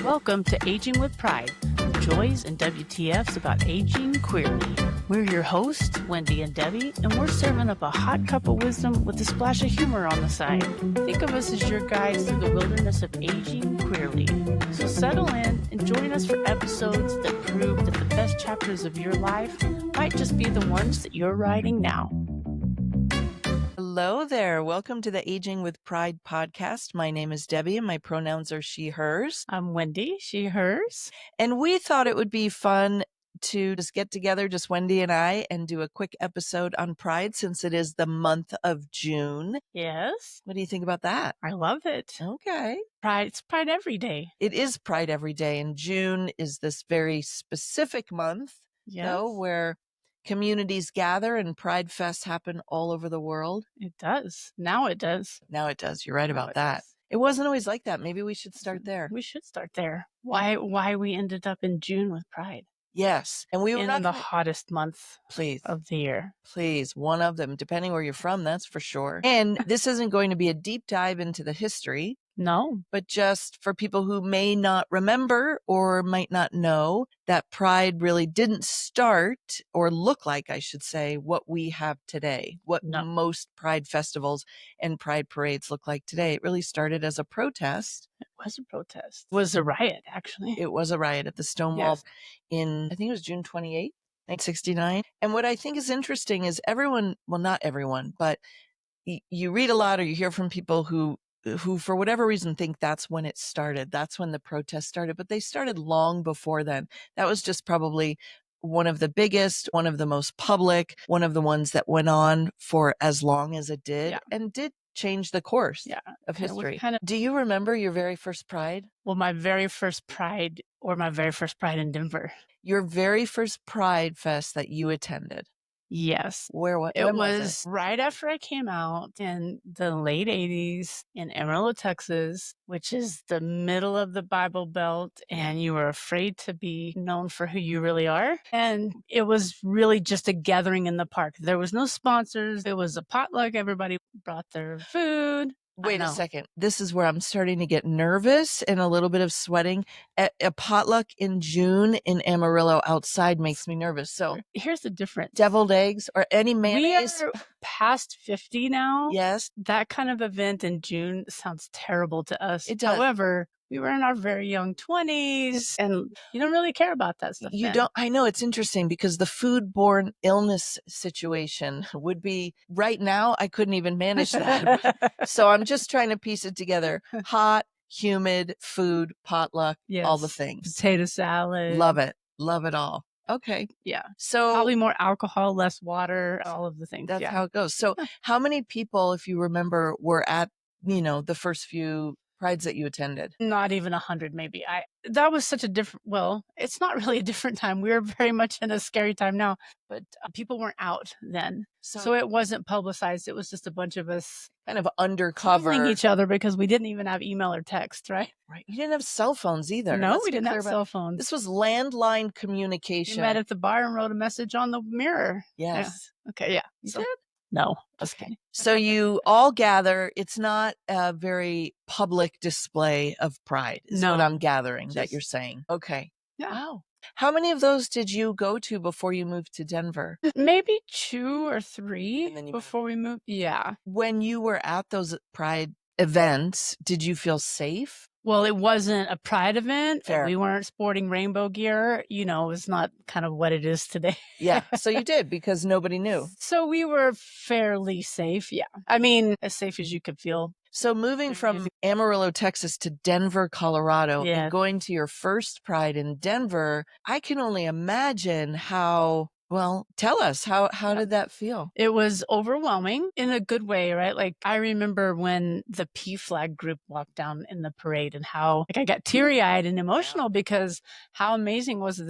Welcome to Aging with Pride, the joys and WTFs about aging queerly. We're your hosts, Wendy and Debbie, and we're serving up a hot cup of wisdom with a splash of humor on the side. Think of us as your guides through the wilderness of aging queerly. So settle in and join us for episodes that prove that the best chapters of your life might just be the ones that you're writing now. Hello there. Welcome to the Aging with Pride podcast. My name is Debbie and my pronouns are she, hers. I'm Wendy, she, hers. And we thought it would be fun to just get together, just Wendy and I, and do a quick episode on Pride since it is the month of June. Yes. What do you think about that? I love it. Okay. Pride, it's Pride every day. It is Pride every day, and June is this very specific month, though, where communities gather and Pride Fests happen all over the world. It does. Now it does. Now it does. You're right about that. It wasn't always like that. Maybe we should start there. We should start there. Why we ended up in June with Pride. Yes. And we were in the hottest month of the year. Please, one of them, depending where you're from, that's for sure. And this isn't going to be a deep dive into the history. No. But just for people who may not remember or might not know that Pride really didn't start or look like, I should say, what we have today, what most Pride festivals and Pride parades look like today. It really started as a protest. It was a protest. It was a riot, actually. It was a riot at the Stonewall in, I think it was June 28th, 1969. And what I think is interesting is everyone, well, not everyone, but you read a lot or you hear from people who for whatever reason think that's when it started. That's when the protest started, but they started long before then. That was just probably one of the biggest, one of the most public, one of the ones that went on for as long as it did and did change the course of history. Do you remember your very first Pride? Well, my very first Pride in Denver. Your very first Pride Fest that you attended? Yes. When was it? Right after I came out in the late 80s in Amarillo, Texas, which is the middle of the Bible Belt, and you were afraid to be known for who you really are. And it was really just a gathering in the park. There was no sponsors. It was a potluck. Everybody brought their food. Wait a second. This is where I'm starting to get nervous and a little bit of sweating. A potluck in June in Amarillo outside makes me nervous. So here's the difference. Deviled eggs or any mayonnaise. We are past 50 now. Yes. That kind of event in June sounds terrible to us. It does. However, we were in our very young 20s and you don't really care about that stuff. I know it's interesting because the foodborne illness situation would be right now. I couldn't even manage that. So I'm just trying to piece it together. Hot, humid food, potluck, all the things. Potato salad. Love it. Love it all. Okay. Yeah. So probably more alcohol, less water, all of the things. That's how it goes. So how many people, if you remember, were at, the first few Prides that you attended? Not even 100, maybe. That was such a different, it's not really a different time. We were very much in a scary time now, but people weren't out then. So it wasn't publicized. It was just a bunch of us kind of undercover each other because we didn't even have email or text, right? Right. You didn't have cell phones either. No, we didn't have cell phones. This was landline communication. We met at the bar and wrote a message on the mirror. Yes. Yeah. Okay. Yeah. You did? No. Okay. So you all gather. It's not a very public display of pride, is what I'm gathering that you're saying. Okay. Yeah. Wow. How many of those did you go to before you moved to Denver? Maybe 2 or 3 before we moved. Yeah. When you were at those Pride events, did you feel safe? Well, it wasn't a Pride event. Fair. We weren't sporting rainbow gear. It's not kind of what it is today. Yeah. So you did because nobody knew. So we were fairly safe. Yeah. I mean, as safe as you could feel. So moving from Amarillo, Texas to Denver, Colorado, and going to your first Pride in Denver, I can only imagine how... Well, tell us, how did that feel? It was overwhelming in a good way, right? Like I remember when the P-Flag group walked down in the parade and how I got teary-eyed and emotional because how amazing was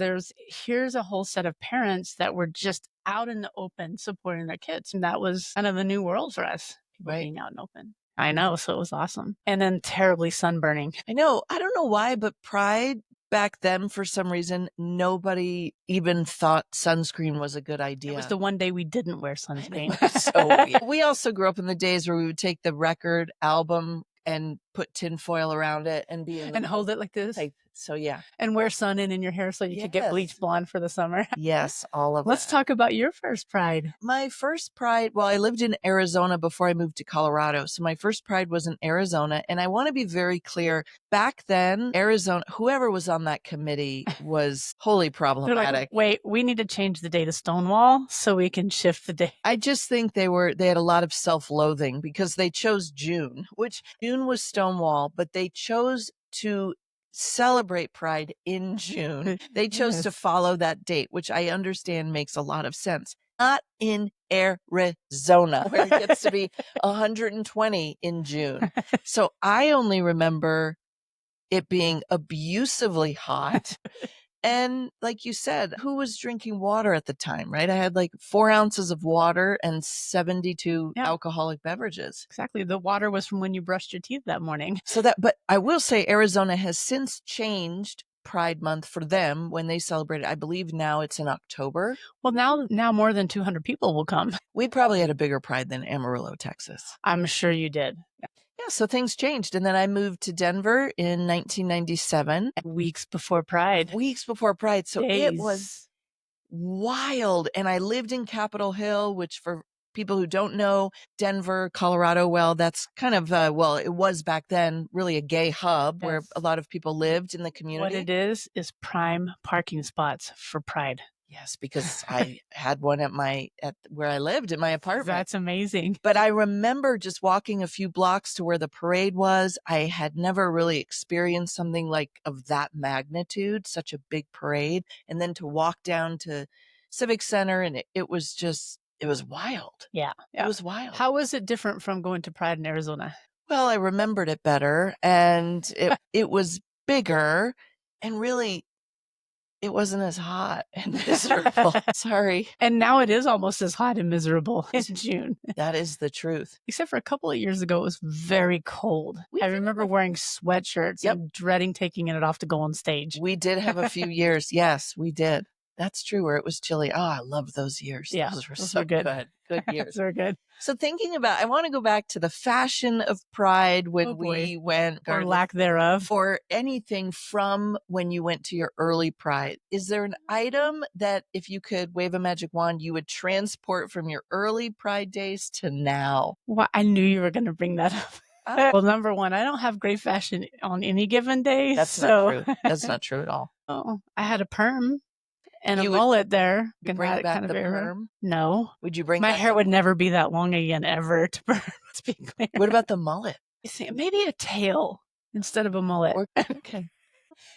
here's a whole set of parents that were just out in the open supporting their kids. And that was kind of a new world for us, being out in open. I know. So it was awesome. And then terribly sunburning. I know. I don't know why, but Pride back then, for some reason, nobody even thought sunscreen was a good idea. It was the one day we didn't wear sunscreen. So we also grew up in the days where we would take the record album and put tinfoil around it and be in the and hold it like this. So yeah. And wear sun in your hair so you could get bleach blonde for the summer. Yes, all of Let's talk about your first Pride. My first Pride, well, I lived in Arizona before I moved to Colorado. So my first Pride was in Arizona. And I want to be very clear. Back then, Arizona, whoever was on that committee was wholly problematic. They're like, wait, we need to change the day to Stonewall so we can shift the day. I just think they had a lot of self-loathing because they chose June, which June was Stonewall, but they chose to celebrate Pride in June. They chose to follow that date, which I understand makes a lot of sense. Not in Arizona, where it gets to be 120 in June. So I only remember it being abusively hot. And like you said, who was drinking water at the time, right? I had like 4 ounces of water and 72 alcoholic beverages. Exactly. The water was from when you brushed your teeth that morning. But I will say Arizona has since changed Pride Month for them when they celebrate it. I believe now it's in October. Well, now more than 200 people will come. We probably had a bigger Pride than Amarillo, Texas. I'm sure you did. Yeah, so things changed. And then I moved to Denver in 1997. Weeks before Pride. So it was wild. And I lived in Capitol Hill, which for people who don't know Denver, Colorado, well, that's kind of, it was back then really a gay hub where a lot of people lived in the community. What it is prime parking spots for Pride. Yes, because I had one at where I lived in my apartment. That's amazing. But I remember just walking a few blocks to where the parade was. I had never really experienced something like of that magnitude, such a big parade. And then to walk down to Civic Center and it was wild. Yeah. It was wild. How was it different from going to Pride in Arizona? Well, I remembered it better and it was bigger and really it wasn't as hot and miserable. Sorry. And now it is almost as hot and miserable in June. That is the truth. Except for a couple of years ago, it was very cold. I remember wearing sweatshirts and dreading taking it off to go on stage. We did have a few years. Yes, we did. That's true, where it was chilly. Oh, I love those years. Yeah, those were so good. Good years. Those were good. So I want to go back to the fashion of Pride when we went. Or lack thereof. Or anything from when you went to your early Pride. Is there an item that if you could wave a magic wand, you would transport from your early Pride days to now? Well, I knew you were going to bring that up. Well, number one, I don't have great fashion on any given day. That's not true. That's not true at all. Oh, I had a perm. And a mullet there. Bring back the perm? No. Would you bring my hair would never be that long again, ever, to perm. Let's be clear. What about the mullet? Maybe a tail instead of a mullet. Okay.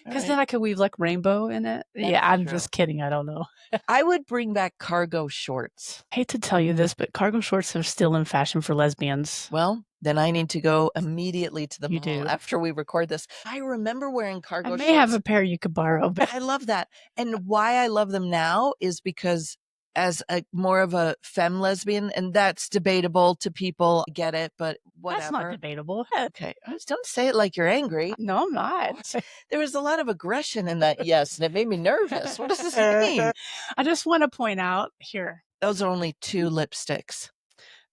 Because then I could weave like rainbow in it. I'm just kidding. I don't know. I would bring back cargo shorts. I hate to tell you this, but cargo shorts are still in fashion for lesbians. Well, then I need to go immediately to the mall after we record this. I remember wearing cargo shorts. I may have a pair you could borrow. But I love that. And why I love them now is because as more of a femme lesbian, and that's debatable to people, I get it, but whatever. That's not debatable. Okay. Don't say it like you're angry. No, I'm not. There was a lot of aggression in that yes, and it made me nervous. What does this mean? I just want to point out here. Those are only 2 lipsticks.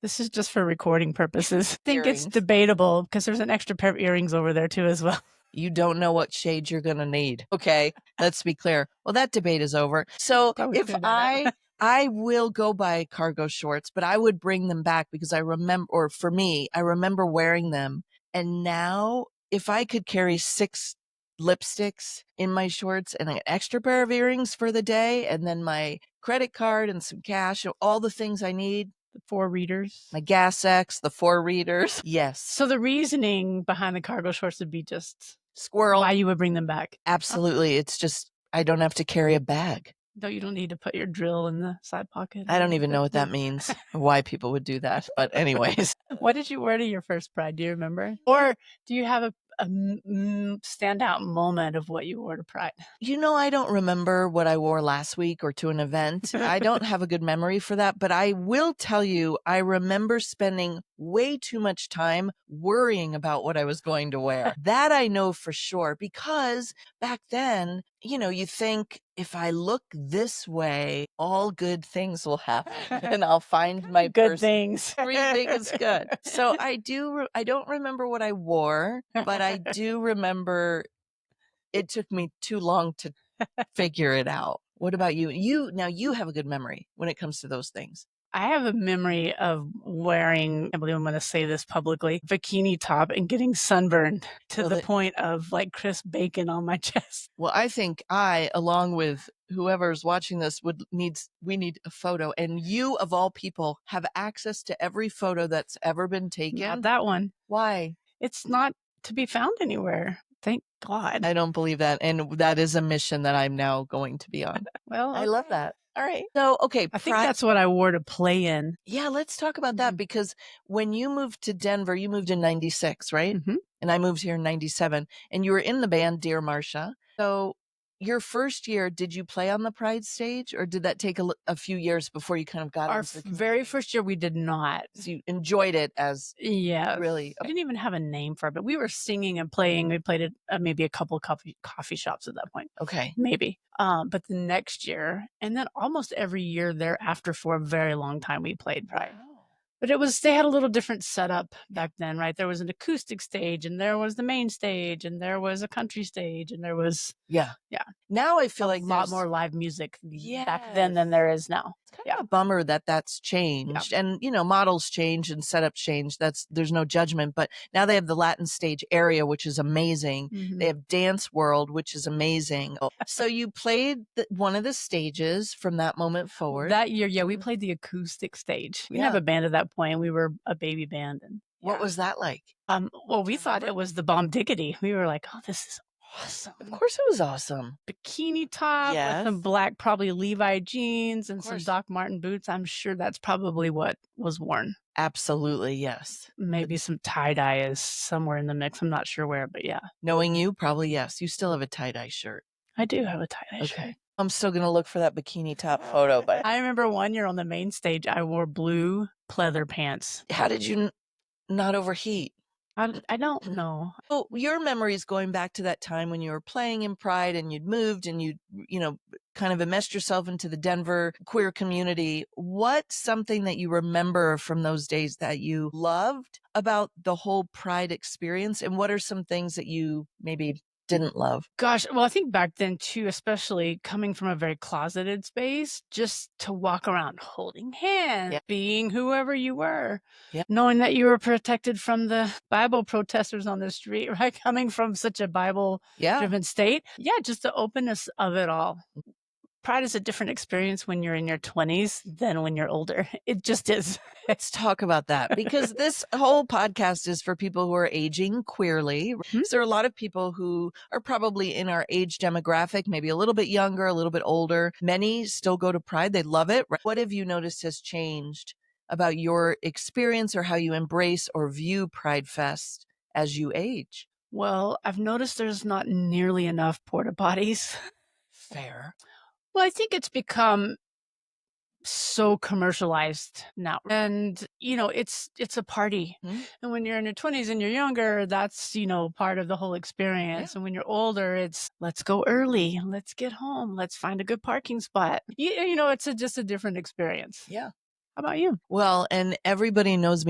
This is just for recording purposes. I think it's debatable because there's an extra pair of earrings over there too as well. You don't know what shade you're going to need. Okay, let's be clear. Well, that debate is over. So if I will go buy cargo shorts, but I would bring them back because I remember wearing them. And now if I could carry 6 lipsticks in my shorts and an extra pair of earrings for the day, and then my credit card and some cash, all the things I need. The 4 readers. My gas X, the 4 readers. Yes. So the reasoning behind the cargo shorts would be just squirrel. Why you would bring them back. Absolutely. It's just, I don't have to carry a bag. No, you don't need to put your drill in the side pocket. I don't even know what that means, why people would do that. But anyways. What did you wear to your first Pride? Do you remember? Or do you have a standout moment of what you wore to Pride? I don't remember what I wore last week or to an event. I don't have a good memory for that, but I will tell you, I remember spending way too much time worrying about what I was going to wear. That I know for sure, because back then you think if I look this way, all good things will happen and I'll find my good person. things. Everything is good. So I don't remember what I wore, but I do remember it took me too long to figure it out. What about you? Now you have a good memory when it comes to those things. I have a memory of wearing, I believe I'm going to say this publicly, bikini top and getting sunburned to the point of like crisp bacon on my chest. Well, I think along with whoever's watching this, we need a photo. And you, of all people, have access to every photo that's ever been taken. Not that one. Why? It's not to be found anywhere. Thank God. I don't believe that. And that is a mission that I'm now going to be on. Well, I love that. All right. So, okay. I think that's what I wore to play in. Yeah, let's talk about that, because when you moved to Denver, you moved in 96, right? Mm-hmm. And I moved here in 97, and you were in the band Dear Marcia. So your first year, did you play on the Pride stage, or did that take a few years before you kind of got Our into the very first year, we did not. So you enjoyed it as really. I didn't even have a name for it, but we were singing and playing. We played at maybe a couple coffee shops at that point. Okay. Maybe. But the next year, and then almost every year thereafter for a very long time, we played Pride. Wow. But they had a little different setup back then, right? There was an acoustic stage, and there was the main stage, and there was a country stage, and there was Yeah. Now I feel like a lot more live music back then than there is now. It's kind of a bummer that that's changed. Yeah. And, models change and setups change. There's no judgment. But now they have the Latin stage area, which is amazing. Mm-hmm. They have Dance World, which is amazing. So you played one of the stages from that moment forward. That year, we played the acoustic stage. We didn't have a band at that point. We were a baby band. And what was that like? Well, we thought it was the bomb diggity. We were like, oh, this is awesome. Of course it was awesome. Bikini top with some black, probably Levi jeans and some Doc Marten boots. I'm sure that's probably what was worn. Absolutely, yes. Maybe some tie-dye is somewhere in the mix. I'm not sure where, but yeah. Knowing you, probably yes. You still have a tie-dye shirt. I do have a tie-dye shirt. I'm still going to look for that bikini top photo. But I remember one year on the main stage, I wore blue pleather pants. How did you not overheat? I don't know. Well, your memories going back to that time when you were playing in Pride and you'd moved and you'd, kind of immersed yourself into the Denver queer community. What's something that you remember from those days that you loved about the whole Pride experience? And what are some things that you maybe didn't love? Gosh, well, I think back then too, especially coming from a very closeted space, just to walk around holding hands, being whoever you were, knowing that you were protected from the Bible protesters on the street, right? Coming from such a Bible-driven state. Yeah, just the openness of it all. Pride is a different experience when you're in your 20s than when you're older. It just is. Let's talk about that, because this whole podcast is for people who are aging queerly. Mm-hmm. So there are a lot of people who are probably in our age demographic, maybe a little bit younger, a little bit older. Many still go to Pride. They love it. What have you noticed has changed about your experience or how you embrace or view Pride Fest as you age? Well, I've noticed there's not nearly enough porta potties. Fair. Well, I think it's become so commercialized now. And, it's a party. Mm-hmm. And when you're in your 20s and you're younger, that's, part of the whole experience. Yeah. And when you're older, it's let's go early. Let's get home. Let's find a good parking spot. It's just a different experience. Yeah. How about you? Well, and everybody knows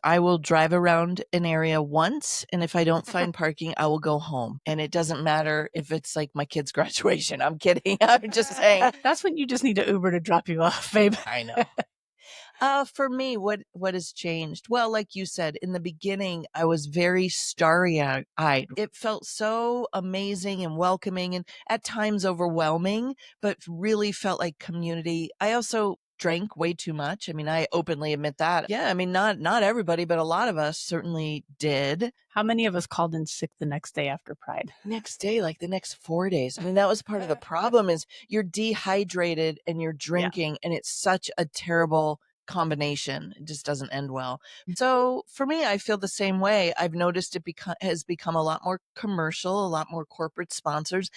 I will drive around an area once, and if I don't find parking, I will go home. And it doesn't matter if it's like my kid's graduation. I'm kidding. I'm just saying. That's when you just need an Uber to drop you off, babe. I know. For me, what has changed? Well, like you said, in the beginning, I was very starry-eyed. It felt so amazing and welcoming and at times overwhelming, but really felt like community. I also drank way too much. I mean, I openly admit that. Yeah, I mean, not everybody, but a lot of us certainly did. How many of us called in sick the next day after Pride? Next day, like the next 4 days. I mean, that was part of the problem is you're dehydrated and you're drinking, and it's such a terrible combination. It just doesn't end well. So for me, I feel the same way. I've noticed it has become a lot more commercial, a lot more corporate sponsors.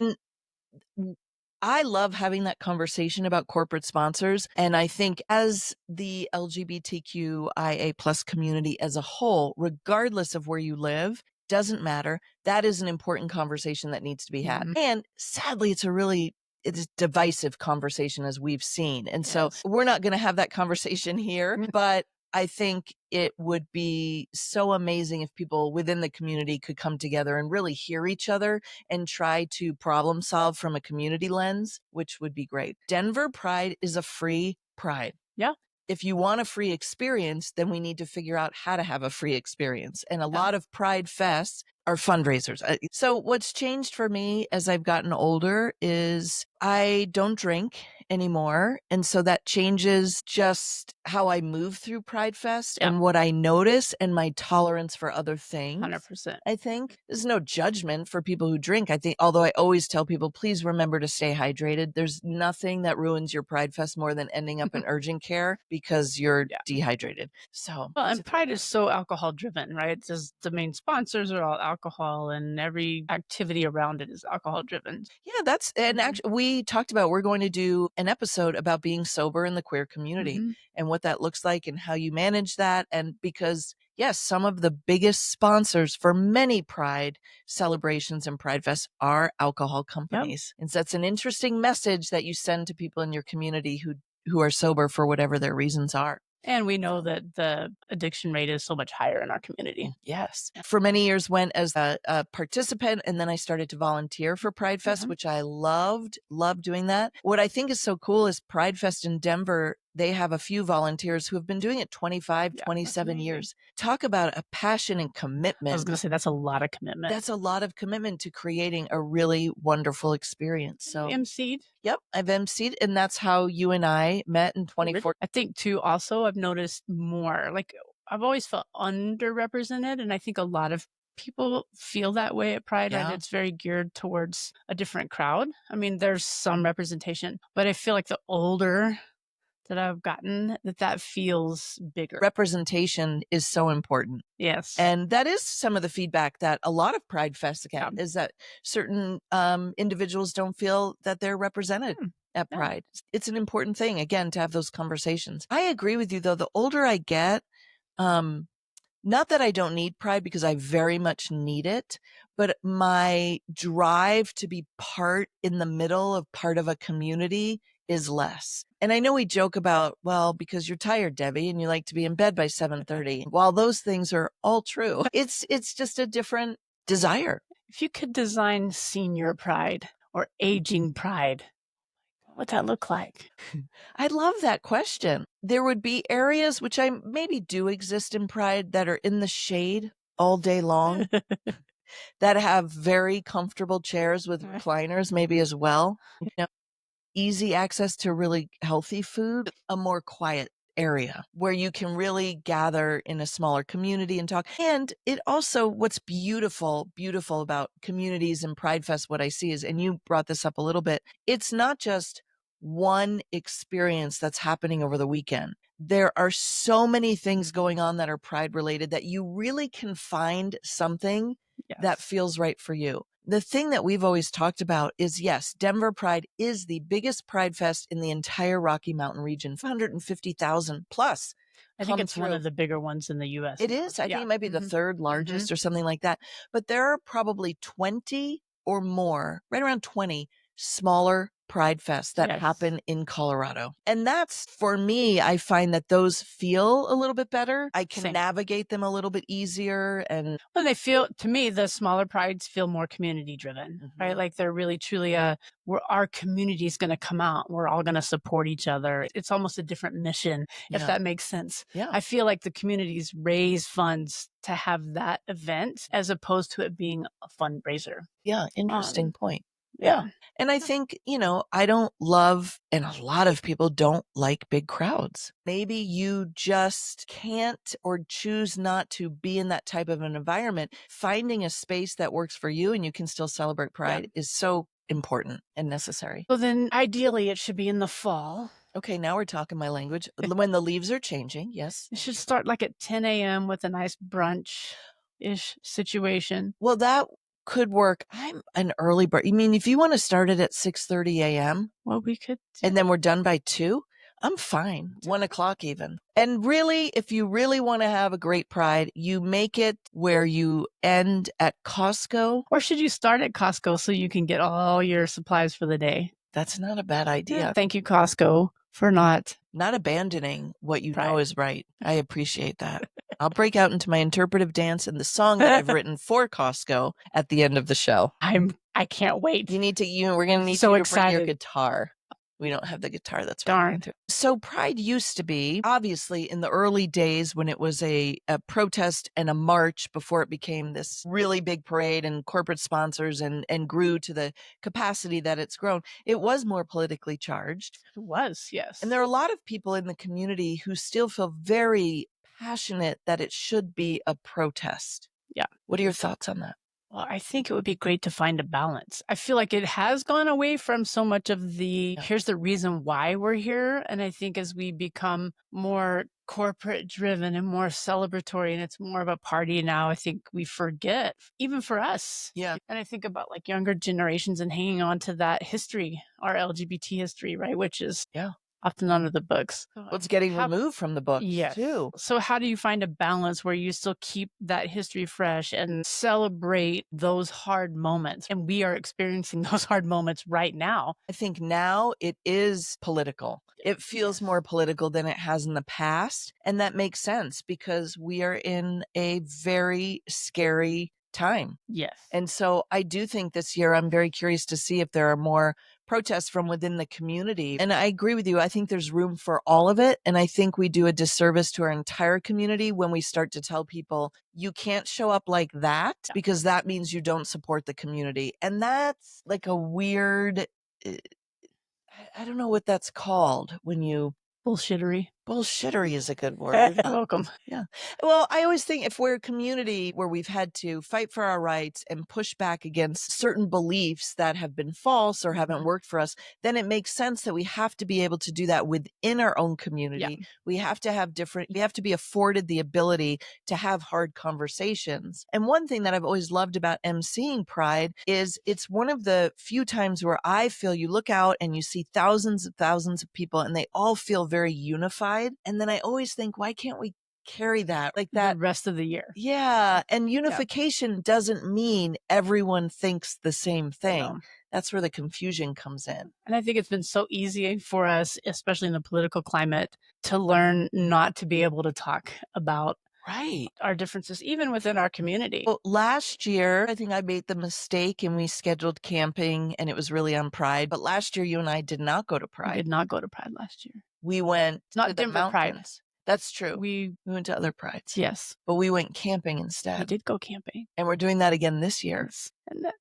I love having that conversation about corporate sponsors. And I think as the LGBTQIA+ community as a whole, regardless of where you live, doesn't matter. That is an important conversation that needs to be had. And sadly, it's a divisive conversation, as we've seen. And so we're not going to have that conversation here, but I think it would be so amazing if people within the community could come together and really hear each other and try to problem solve from a community lens, which would be great. Denver Pride is a free pride. Yeah. If you want a free experience, then we need to figure out how to have a free experience. And a lot of Pride Fests are fundraisers. So what's changed for me as I've gotten older is I don't drink anymore. And so that changes just how I move through Pride Fest and what I notice and my tolerance for other things. 100%. I think there's no judgment for people who drink. I think, although I always tell people, please remember to stay hydrated. There's nothing that ruins your Pride Fest more than ending up in urgent care because you're dehydrated. So, well, and Pride is so alcohol driven, right? Just the main sponsors are all alcohol, and every activity around it is alcohol driven. Yeah, that's, and actually, we talked about, we're going to do an episode about being sober in the queer community and what that looks like and how you manage that. And because, yes, some of the biggest sponsors for many Pride celebrations and Pride Fest are alcohol companies. And so that's an interesting message that you send to people in your community who are sober for whatever their reasons are. And we know that the addiction rate is so much higher in our community. Yes. For many years went as a participant, and then I started to volunteer for Pride Fest, which I loved doing that. What I think is so cool is Pride Fest in Denver, they have a few volunteers who have been doing it 25, 27 years. Talk about a passion and commitment. I was going to say, that's a lot of commitment. That's a lot of commitment to creating a really wonderful experience. So emceed. Yep, I've emceed, and that's how you and I met in 2014. I think too, also, I've noticed more, like I've always felt underrepresented, and I think a lot of people feel that way at Pride, right? It's very geared towards a different crowd. I mean, there's some representation, but I feel like the older that I've gotten, that feels bigger. Representation is so important. Yes. And that is some of the feedback that a lot of Pride Fests get, is that certain individuals don't feel that they're represented at Pride. It's an important thing, again, to have those conversations. I agree with you, though. The older I get, not that I don't need Pride, because I very much need it, but my drive to be part of a community is less. And I know we joke about, well, because you're tired, Debbie, and you like to be in bed by 7:30. While those things are all true, it's just a different desire. If you could design senior Pride or aging Pride, what would that look like? I love that question. There would be areas which I maybe do exist in Pride that are in the shade all day long, that have very comfortable chairs with recliners maybe as well. You know, easy access to really healthy food, a more quiet area where you can really gather in a smaller community and talk. And it also, what's beautiful about communities and Pride Fest, what I see is, and you brought this up a little bit, it's not just one experience that's happening over the weekend. There are so many things going on that are Pride related that you really can find something that feels right for you. The thing that we've always talked about is, yes, Denver Pride is the biggest Pride Fest in the entire Rocky Mountain region, 150,000 plus. I think it's one of the bigger ones in the U.S. It is. I think it might be the third largest or something like that. But there are probably 20 or more, right around 20 smaller Pride Fests that happen in Colorado. And that's, for me, I find that those feel a little bit better. I can navigate them a little bit easier. And well, they feel, to me, the smaller prides feel more community driven, right? Like they're really truly where our community is going to come out. We're all going to support each other. It's almost a different mission, if that makes sense. Yeah. I feel like the communities raise funds to have that event as opposed to it being a fundraiser. Yeah. Interesting point. Yeah. And I think, I don't love, and a lot of people don't like big crowds. Maybe you just can't or choose not to be in that type of an environment. Finding a space that works for you and you can still celebrate Pride is so important and necessary. Well, then ideally it should be in the fall. Okay, now we're talking my language. When the leaves are changing, yes. It should start like at 10 a.m. with a nice brunch-ish situation. Well, that could work. I'm an early bird. You mean if you want to start it at 6:30 a.m.? Well, we could. And then we're done by 2? I'm fine. 1:00 even. And really, if you really want to have a great Pride, you make it where you end at Costco. Or should you start at Costco so you can get all your supplies for the day? That's not a bad idea. Yeah, thank you, Costco, for not abandoning what you know Pride. is right. I appreciate that. I'll break out into my interpretive dance and the song that I've written for Costco at the end of the show. I can't wait. We're going to need So you to bring your excited. guitar. We don't have the guitar. That's why. Darn. So Pride used to be, obviously, in the early days when it was a protest and a march before it became this really big parade and corporate sponsors and grew to the capacity that it's grown. It was more politically charged. It was, yes. And there are a lot of people in the community who still feel very passionate that it should be a protest. Yeah. What are your thoughts on that? Well, I think it would be great to find a balance. I feel like it has gone away from so much of the, here's the reason why we're here. And I think as we become more corporate driven and more celebratory and it's more of a party now, I think we forget, even for us. Yeah. And I think about like younger generations and hanging on to that history, our LGBT history, right? Which is often under the books. Well, it's getting removed from the books too. So how do you find a balance where you still keep that history fresh and celebrate those hard moments? And we are experiencing those hard moments right now. I think now it is political. It feels more political than it has in the past. And that makes sense because we are in a very scary time. Yes. And so I do think this year I'm very curious to see if there are more protests from within the community. And I agree with you. I think there's room for all of it. And I think we do a disservice to our entire community when we start to tell people you can't show up like that because that means you don't support the community. And that's like a weird, I don't know what that's called when you... Bullshittery. Bullshittery is a good word. Welcome. Yeah. Well, I always think if we're a community where we've had to fight for our rights and push back against certain beliefs that have been false or haven't worked for us, then it makes sense that we have to be able to do that within our own community. We have to be afforded the ability to have hard conversations. And one thing that I've always loved about emceeing Pride is it's one of the few times where I feel you look out and you see thousands and thousands of people and they all feel very unified. And then I always think, why can't we carry that like that the rest of the year? Yeah. And unification doesn't mean everyone thinks the same thing. That's where the confusion comes in. And I think it's been so easy for us, especially in the political climate, to learn not to be able to talk about our differences, even within our community. Well, last year, I think I made the mistake and we scheduled camping and it was really on Pride. But last year, you and I did not go to Pride. We did not go to Pride last year. We went not to the Denver mountains. Pride. That's true. We went to other prides. Yes. But we went camping instead. We did go camping. And we're doing that again this year. Yes.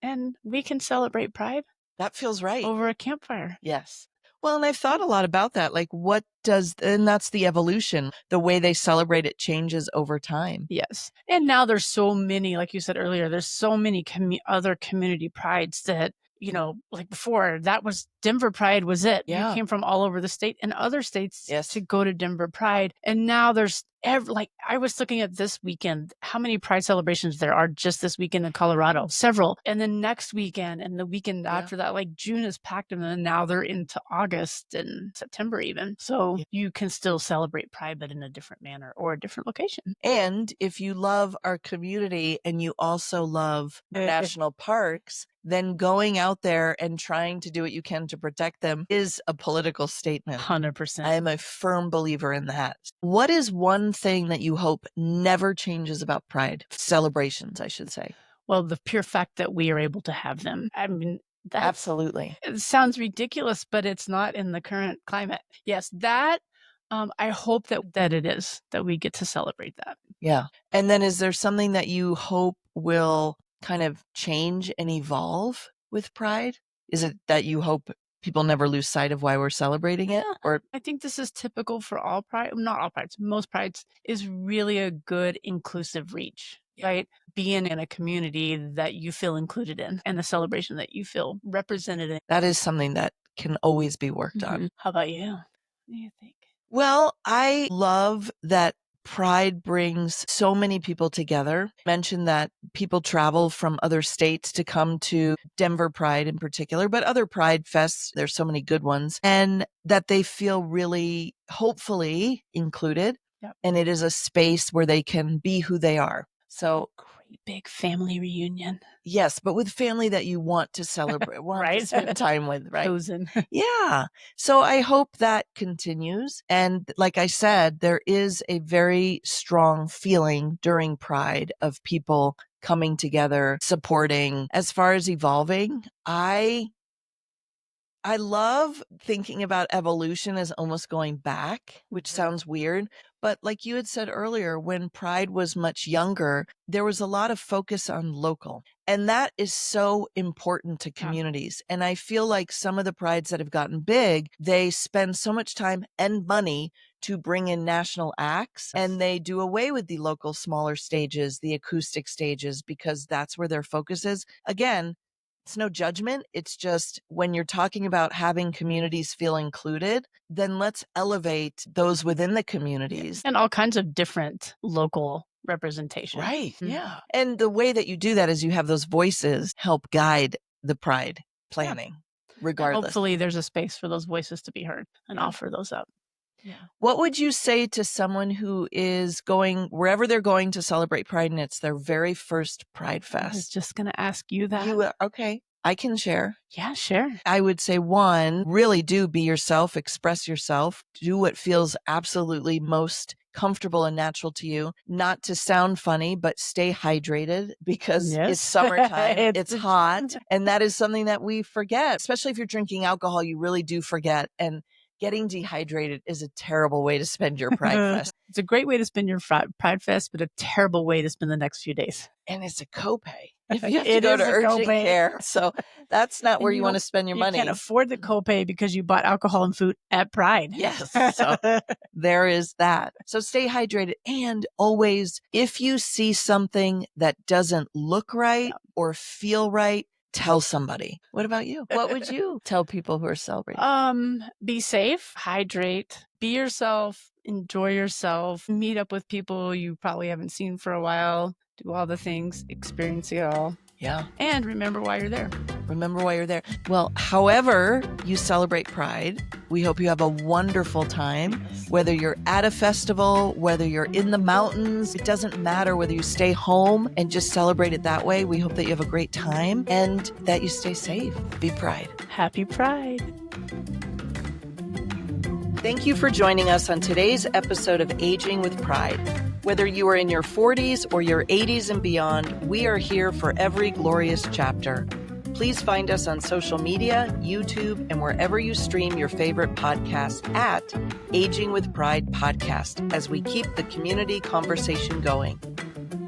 And we can celebrate Pride. That feels right. Over a campfire. Yes. Well, and I've thought a lot about that. Like, and that's the evolution. The way they celebrate it changes over time. Yes. And now there's so many, like you said earlier, there's so many other community prides that, you know, like before, that was Denver Pride was it. Yeah. You came from all over the state and other states to go to Denver Pride. And now there's like I was looking at this weekend, how many Pride celebrations there are just this weekend in Colorado, several. And then next weekend and the weekend after that, like June is packed and then now they're into August and September even. So you can still celebrate Pride, but in a different manner or a different location. And if you love our community and you also love national parks, then going out there and trying to do what you can to protect them is a political statement. 100%. I am a firm believer in that. What is one thing that you hope never changes about Pride? Celebrations, I should say. Well, the pure fact that we are able to have them. I mean, absolutely. It sounds ridiculous, but it's not in the current climate. Yes, that I hope that it is, that we get to celebrate that. Yeah. And then is there something that you hope will kind of change and evolve with Pride? Is it that you hope people never lose sight of why we're celebrating it? Or I think this is typical for all Pride, not all Prides, most Prides, is really a good inclusive reach, right? Being in a community that you feel included in and the celebration that you feel represented in. That is something that can always be worked on. How about you? What do you think? Well, I love that Pride brings so many people together. Mentioned that people travel from other states to come to Denver Pride in particular, but other Pride fests, there's so many good ones, and that they feel really, hopefully, included. Yep. And it is a space where they can be who they are. So great big family reunion. Yes, but with family that you want to celebrate, want Right. to spend time with, right? Chosen. Yeah. So I hope that continues. And like I said, there is a very strong feeling during Pride of people coming together, supporting. As far as evolving, I love thinking about evolution as almost going back, which sounds weird. But like you had said earlier, when Pride was much younger, there was a lot of focus on local. And that is so important to communities. And I feel like some of the Prides that have gotten big, they spend so much time and money to bring in national acts, and they do away with the local smaller stages, the acoustic stages, because that's where their focus is. Again, it's no judgment. It's just when you're talking about having communities feel included, then let's elevate those within the communities. And all kinds of different local representation. Right. Yeah. And the way that you do that is you have those voices help guide the Pride planning, regardless. And hopefully there's a space for those voices to be heard and offer those up. Yeah. What would you say to someone who is going wherever they're going to celebrate Pride and it's their very first Pride Fest? I was just going to ask you that. Okay. I can share. Yeah, share. I would say, one, really do be yourself, express yourself, do what feels absolutely most comfortable and natural to you. Not to sound funny, but stay hydrated because it's summertime, it's hot. And that is something that we forget, especially if you're drinking alcohol, you really do forget. And getting dehydrated is a terrible way to spend your Pride Fest. It's a great way to spend your Pride Fest, but a terrible way to spend the next few days. And it's a copay. If you have to go to urgent care. So that's not where you want to spend your money. You can't afford the copay because you bought alcohol and food at Pride. Yes. So there is that. So stay hydrated. And always, if you see something that doesn't look right or feel right, tell somebody. What about you? What would you tell people who are celebrating? Be safe, hydrate, be yourself, enjoy yourself, meet up with people you probably haven't seen for a while, do all the things, experience it all. Yeah. And remember why you're there. Remember why you're there. Well, however you celebrate Pride, we hope you have a wonderful time. Whether you're at a festival, whether you're in the mountains, it doesn't matter whether you stay home and just celebrate it that way. We hope that you have a great time and that you stay safe. Be Pride. Happy Pride. Thank you for joining us on today's episode of Aging with Pride. Whether you are in your 40s or your 80s and beyond, we are here for every glorious chapter. Please find us on social media, YouTube, and wherever you stream your favorite podcast at Aging with Pride Podcast as we keep the community conversation going.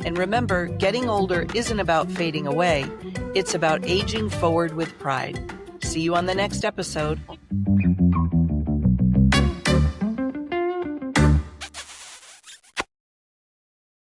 And remember, getting older isn't about fading away. It's about aging forward with pride. See you on the next episode.